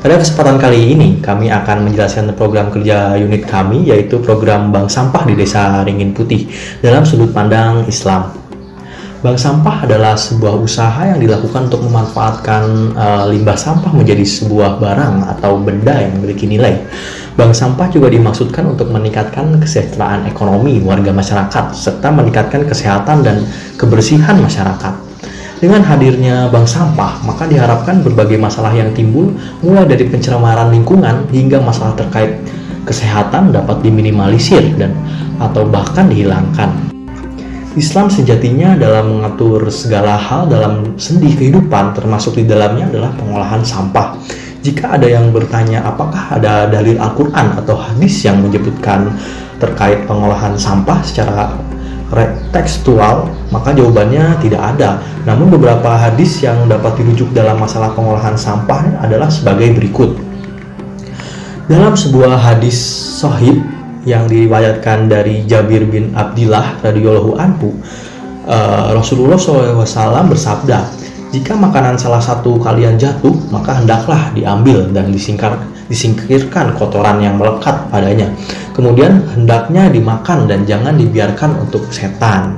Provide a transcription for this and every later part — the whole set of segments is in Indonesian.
Pada kesempatan kali ini, kami akan menjelaskan program kerja unit kami, yaitu program Bank Sampah di Desa Ringin Putih dalam sudut pandang Islam. Bank sampah adalah sebuah usaha yang dilakukan untuk memanfaatkan limbah sampah menjadi sebuah barang atau benda yang memiliki nilai. Bank sampah juga dimaksudkan untuk meningkatkan kesejahteraan ekonomi warga masyarakat, serta meningkatkan kesehatan dan kebersihan masyarakat. Dengan hadirnya bank sampah, maka diharapkan berbagai masalah yang timbul, mulai dari pencemaran lingkungan hingga masalah terkait kesehatan dapat diminimalisir atau bahkan dihilangkan. Islam sejatinya dalam mengatur segala hal dalam sendi kehidupan, termasuk di dalamnya adalah pengolahan sampah. Jika ada yang bertanya apakah ada dalil Al-Quran atau hadis yang menyebutkan terkait pengolahan sampah secara tekstual, maka jawabannya tidak ada. Namun beberapa hadis yang dapat dirujuk dalam masalah pengolahan sampah adalah sebagai berikut. Dalam sebuah hadis sahih yang diriwayatkan dari Jabir bin Abdillah radhiyallahu anhu, Rasulullah SAW bersabda, "Jika makanan salah satu kalian jatuh, maka hendaklah diambil dan disingkirkan kotoran yang melekat padanya. Kemudian hendaknya dimakan dan jangan dibiarkan untuk setan."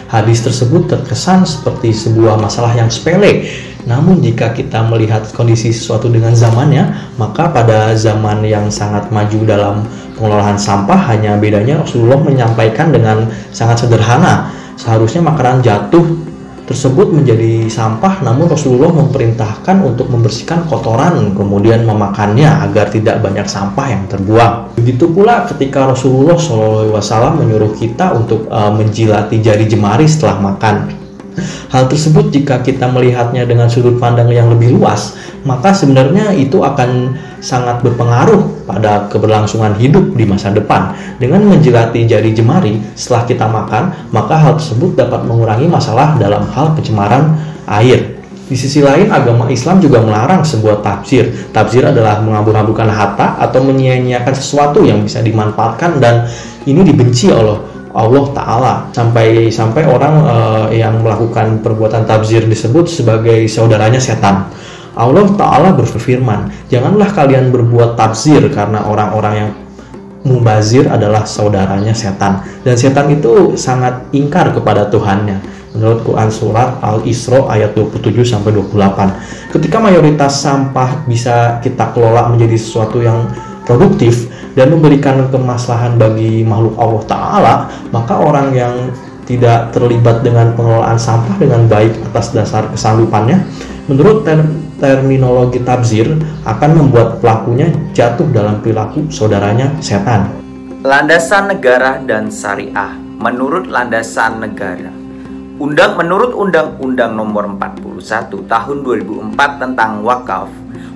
Hadis tersebut terkesan seperti sebuah masalah yang sepele. Namun jika kita melihat kondisi sesuatu dengan zamannya, maka pada zaman yang sangat maju dalam pengelolaan sampah, hanya bedanya Rasulullah menyampaikan dengan sangat sederhana. Seharusnya makanan jatuh tersebut menjadi sampah, namun Rasulullah memerintahkan untuk membersihkan kotoran kemudian memakannya agar tidak banyak sampah yang terbuang. Begitu pula ketika Rasulullah SAW menyuruh kita untuk menjilati jari jemari setelah makan. Hal tersebut jika kita melihatnya dengan sudut pandang yang lebih luas, maka sebenarnya itu akan sangat berpengaruh pada keberlangsungan hidup di masa depan. Dengan menjilati jari jemari setelah kita makan, maka hal tersebut dapat mengurangi masalah dalam hal pencemaran air. Di sisi lain, agama Islam juga melarang sebuah tafsir. Tafsir adalah mengabur-aburkan harta atau menyia-nyiakan sesuatu yang bisa dimanfaatkan, dan ini dibenci oleh Allah Ta'ala. Sampai orang yang melakukan perbuatan tabzir disebut sebagai saudaranya setan. Allah Ta'ala berfirman, "Janganlah kalian berbuat tabzir karena orang-orang yang mubazir adalah saudaranya setan." Dan setan itu sangat ingkar kepada Tuhannya. Menurut Quran surat Al-Isra ayat 27-28. Ketika mayoritas sampah bisa kita kelola menjadi sesuatu yang produktif dan memberikan kemaslahan bagi makhluk Allah Ta'ala, maka orang yang tidak terlibat dengan pengelolaan sampah dengan baik atas dasar kesanggupannya, menurut terminologi tabzir, akan membuat pelakunya jatuh dalam perilaku saudaranya setan. Landasan negara dan syariah. Menurut landasan negara, menurut Undang-Undang Nomor 41 Tahun 2004 tentang wakaf.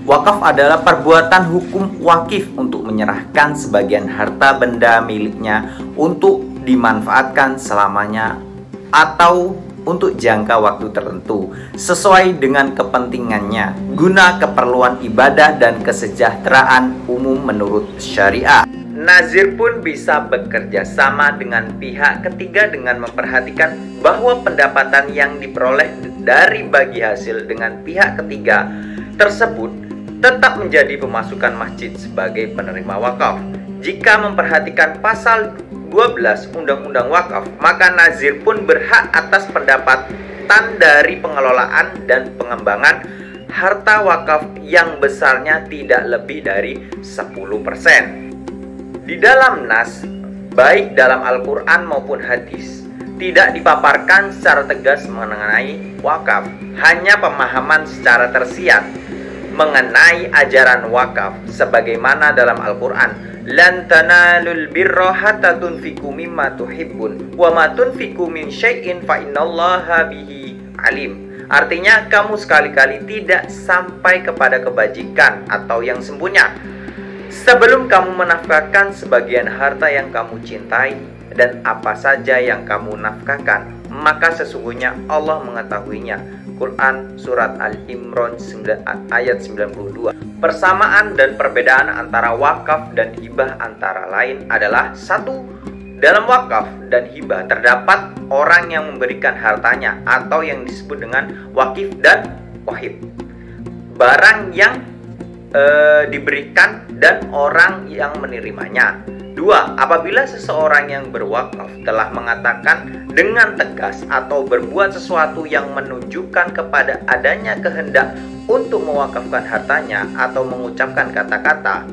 Wakaf adalah perbuatan hukum wakif untuk menyerahkan sebagian harta benda miliknya untuk dimanfaatkan selamanya atau untuk jangka waktu tertentu sesuai dengan kepentingannya guna keperluan ibadah dan kesejahteraan umum menurut syariah. Nazir pun bisa bekerja sama dengan pihak ketiga dengan memperhatikan bahwa pendapatan yang diperoleh dari bagi hasil dengan pihak ketiga tersebut tetap menjadi pemasukan masjid sebagai penerima wakaf. Jika memperhatikan pasal 12 Undang-Undang Wakaf, maka nazir pun berhak atas pendapatan dari pengelolaan dan pengembangan harta wakaf yang besarnya tidak lebih dari 10%. Di dalam nas, baik dalam Al-Quran maupun hadis, tidak dipaparkan secara tegas mengenai wakaf, hanya pemahaman secara tersirat mengenai ajaran wakaf sebagaimana dalam Al-Quran, "Lan tanalul birra hatta tunfiqu mimma tuhibbun wa ma tunfiqu min syai'in fa innallaha bihi alim." Artinya, kamu sekali-kali tidak sampai kepada kebajikan atau yang sempurna sebelum kamu menafkahkan sebagian harta yang kamu cintai, dan apa saja yang kamu nafkahkan, maka sesungguhnya Allah mengetahuinya. Quran Surat Al-Imran ayat 92. Persamaan dan perbedaan antara wakaf dan hibah antara lain adalah: satu, dalam wakaf dan hibah terdapat orang yang memberikan hartanya atau yang disebut dengan wakif dan wahib. Barang yang diberikan dan orang yang menerimanya. 2. Apabila seseorang yang berwakaf telah mengatakan dengan tegas atau berbuat sesuatu yang menunjukkan kepada adanya kehendak untuk mewakafkan hartanya atau mengucapkan kata-kata,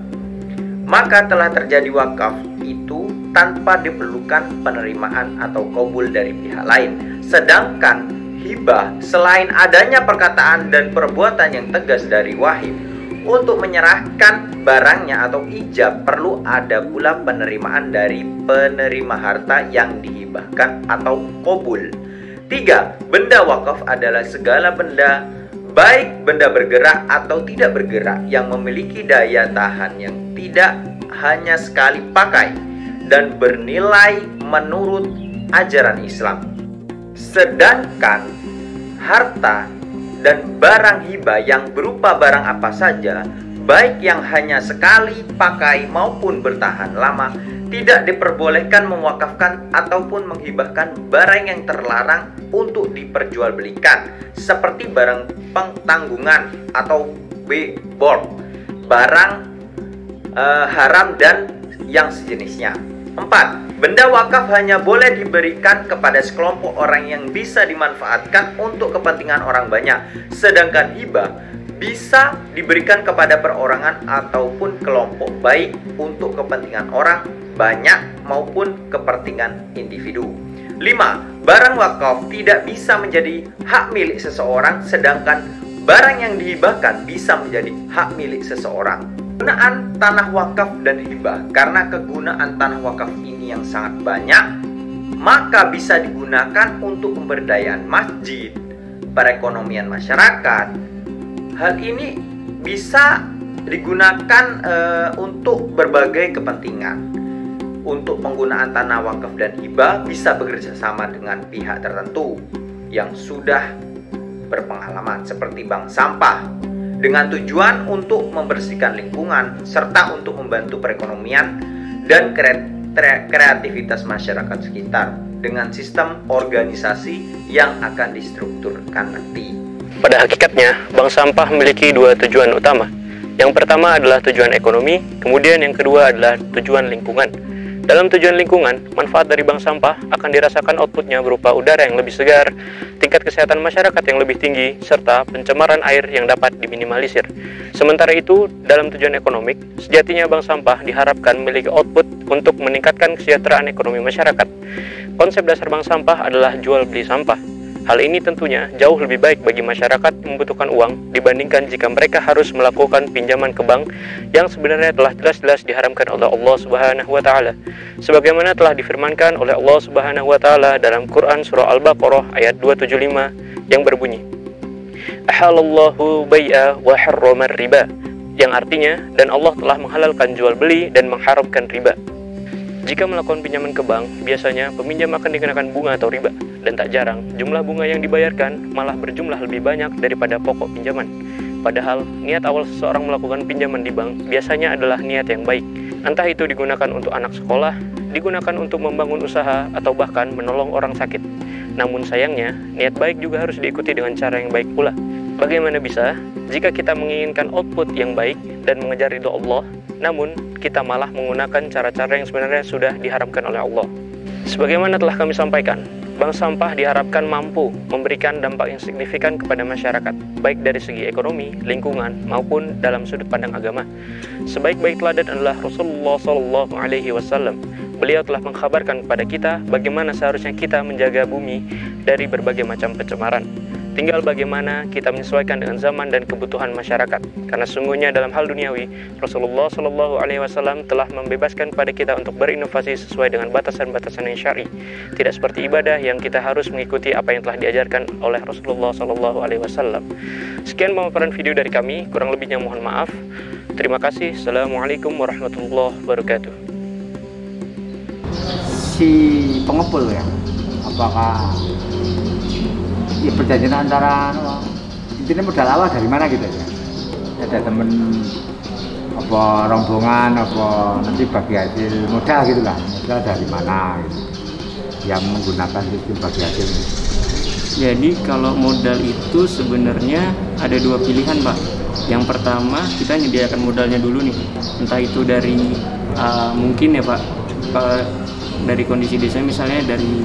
maka telah terjadi wakaf itu tanpa diperlukan penerimaan atau qabul dari pihak lain. Sedangkan hibah, selain adanya perkataan dan perbuatan yang tegas dari wahib untuk menyerahkan barangnya atau ijab, perlu ada pula penerimaan dari penerima harta yang dihibahkan atau qabul. 3. Benda wakaf adalah segala benda, baik benda bergerak atau tidak bergerak, yang memiliki daya tahan yang tidak hanya sekali pakai dan bernilai menurut ajaran Islam. Sedangkan harta dan barang hibah yang berupa barang apa saja, baik yang hanya sekali pakai maupun bertahan lama, tidak diperbolehkan mewakafkan ataupun menghibahkan barang yang terlarang untuk diperjualbelikan, seperti barang tanggungan atau board, barang haram dan yang sejenisnya. 4. Benda wakaf hanya boleh diberikan kepada sekelompok orang yang bisa dimanfaatkan untuk kepentingan orang banyak. Sedangkan hibah bisa diberikan kepada perorangan ataupun kelompok, baik untuk kepentingan orang banyak maupun kepentingan individu. 5. Barang wakaf tidak bisa menjadi hak milik seseorang, sedangkan barang yang dihibahkan bisa menjadi hak milik seseorang. Penggunaan tanah wakaf dan hibah, karena kegunaan tanah wakaf ini yang sangat banyak, maka bisa digunakan untuk pemberdayaan masjid, perekonomian masyarakat. Hal ini bisa digunakan untuk berbagai kepentingan. Untuk penggunaan tanah wakaf dan hibah bisa bekerja sama dengan pihak tertentu yang sudah berpengalaman, seperti bank sampah, dengan tujuan untuk membersihkan lingkungan serta untuk membantu perekonomian dan kreativitas masyarakat sekitar dengan sistem organisasi yang akan distrukturkan nanti. Pada hakikatnya, bank sampah memiliki dua tujuan utama. Yang pertama adalah tujuan ekonomi, kemudian yang kedua adalah tujuan lingkungan. Dalam tujuan lingkungan, manfaat dari bank sampah akan dirasakan outputnya berupa udara yang lebih segar, tingkat kesehatan masyarakat yang lebih tinggi, serta pencemaran air yang dapat diminimalisir. Sementara itu, dalam tujuan ekonomi, sejatinya bank sampah diharapkan memiliki output untuk meningkatkan kesejahteraan ekonomi masyarakat. Konsep dasar bank sampah adalah jual beli sampah. Hal ini tentunya jauh lebih baik bagi masyarakat yang membutuhkan uang dibandingkan jika mereka harus melakukan pinjaman ke bank yang sebenarnya telah jelas-jelas diharamkan oleh Allah Subhanahu wa taala. Sebagaimana telah difirmankan oleh Allah Subhanahu wa taala dalam Quran surah Al-Baqarah ayat 275 yang berbunyi, "Ahalallahu bai'a wa harrama riba", yang artinya, dan Allah telah menghalalkan jual beli dan mengharamkan riba. Jika melakukan pinjaman ke bank, biasanya peminjam akan dikenakan bunga atau riba, dan tak jarang jumlah bunga yang dibayarkan malah berjumlah lebih banyak daripada pokok pinjaman. Padahal niat awal seseorang melakukan pinjaman di bank biasanya adalah niat yang baik. Entah itu digunakan untuk anak sekolah, digunakan untuk membangun usaha, atau bahkan menolong orang sakit. Namun sayangnya, niat baik juga harus diikuti dengan cara yang baik pula. Bagaimana bisa jika kita menginginkan output yang baik dan mengejar ridho Allah, namun kita malah menggunakan cara-cara yang sebenarnya sudah diharamkan oleh Allah? Sebagaimana telah kami sampaikan, bank sampah diharapkan mampu memberikan dampak yang signifikan kepada masyarakat, baik dari segi ekonomi, lingkungan, maupun dalam sudut pandang agama. Sebaik-baik teladan adalah Rasulullah SAW. Beliau telah mengkhabarkan kepada kita bagaimana seharusnya kita menjaga bumi dari berbagai macam pencemaran. Tinggal bagaimana kita menyesuaikan dengan zaman dan kebutuhan masyarakat. Karena sungguhnya dalam hal duniawi, Rasulullah SAW telah membebaskan kepada kita untuk berinovasi sesuai dengan batasan-batasan yang syar'i. Tidak seperti ibadah yang kita harus mengikuti apa yang telah diajarkan oleh Rasulullah SAW. Sekian pemaparan video dari kami, kurang lebihnya mohon maaf. Terima kasih. Assalamualaikum warahmatullahi wabarakatuh. Si pengepul ya, apakah ya perjanjian antara intinya modal awal dari mana gitu ya? Ada temen apa rombongan apa nanti bagi hasil modal gitu lah, modal dari mana gitu yang menggunakan sistem bagi hasil. Jadi kalau modal itu sebenarnya ada dua pilihan, Pak. Yang pertama kita menyediakan modalnya dulu nih, entah itu dari mungkin ya Pak, dari kondisi desa misalnya dari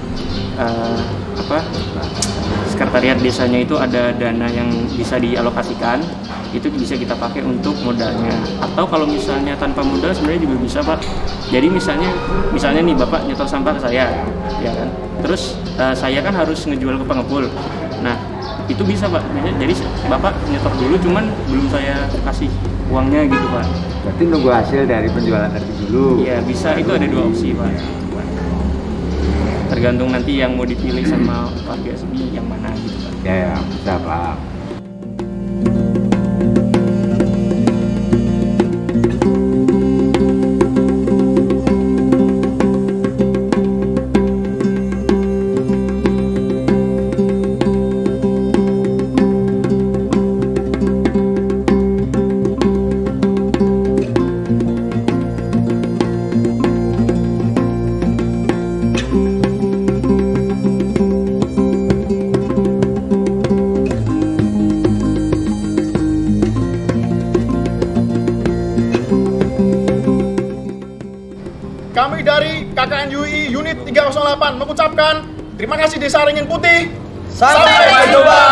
sekretariat desanya itu ada dana yang bisa dialokasikan, itu bisa kita pakai untuk modalnya. Atau kalau misalnya tanpa modal sebenarnya juga bisa Pak. Jadi misalnya nih Bapak nyetor sampah ke saya, ya kan? Terus saya kan harus ngejual ke pengepul. Nah itu bisa Pak. Jadi Bapak nyetor dulu, cuman belum saya kasih uangnya gitu Pak. Berarti nunggu hasil dari penjualan tadi dulu. Iya bisa, itu ada 2 opsi Pak. Tergantung nanti yang mau dipilih sama warga sini yang mana gitu Pak. Ya bisa Pak. Kami dari KKN UI Unit 308 mengucapkan terima kasih Desa Ringin Putih. Sampai jumpa.